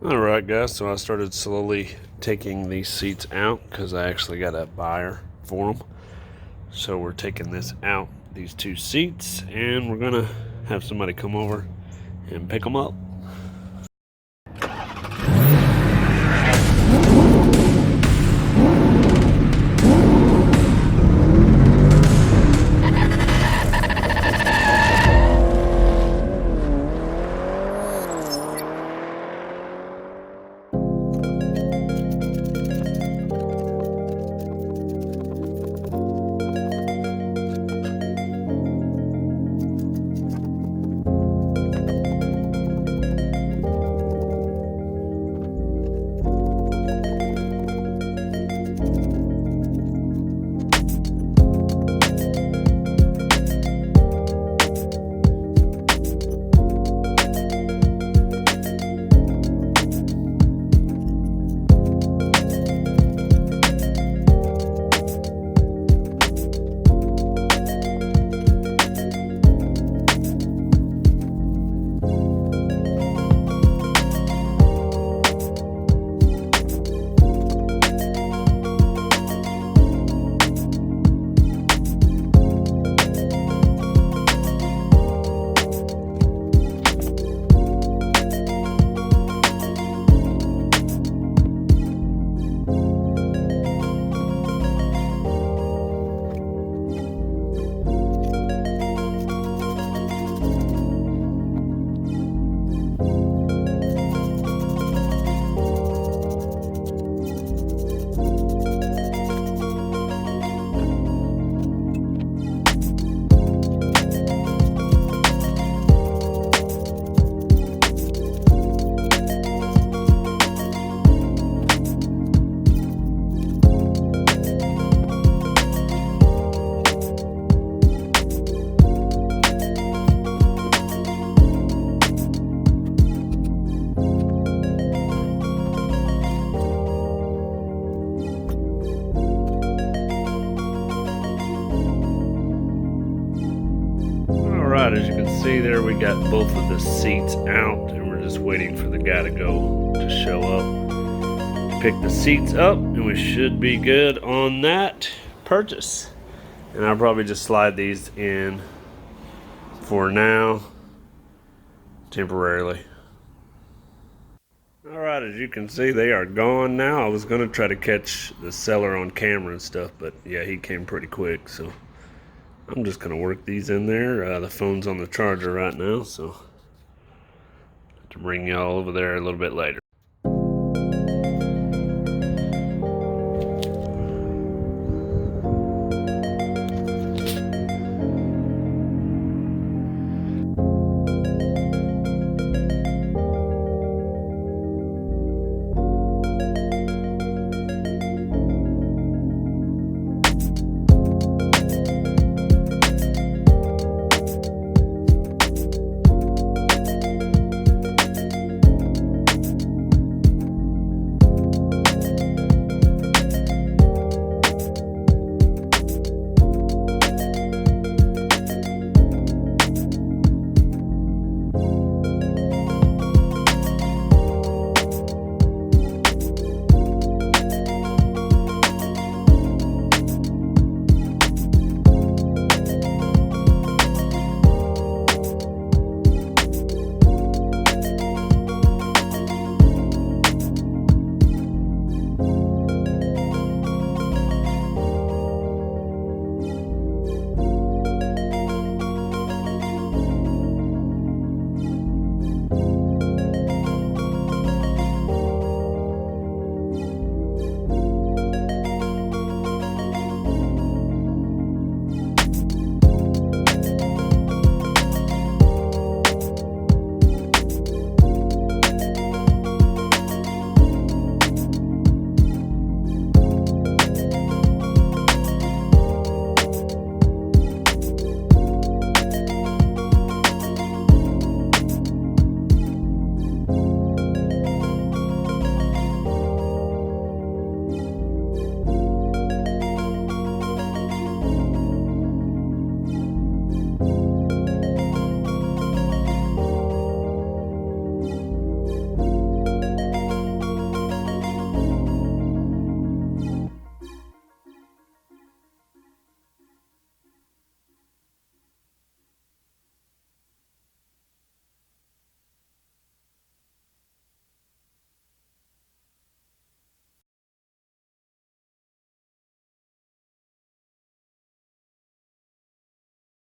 Alright guys, so I started slowly taking these seats out because I actually got a buyer for them. So we're taking this out, these two seats, and we're gonna have somebody come over and pick them up. Alright, as you can see there, we got both of the seats out and we're just waiting for the guy to show up to pick the seats up, and we should be good on that purchase. And I'll probably just slide these in for now, temporarily. Alright, as you can see, they are gone now. I was going to try to catch the seller on camera and stuff, but yeah, he came pretty quick, so I'm just going to work these in there. The phone's on the charger right now, so to bring y'all over there a little bit later.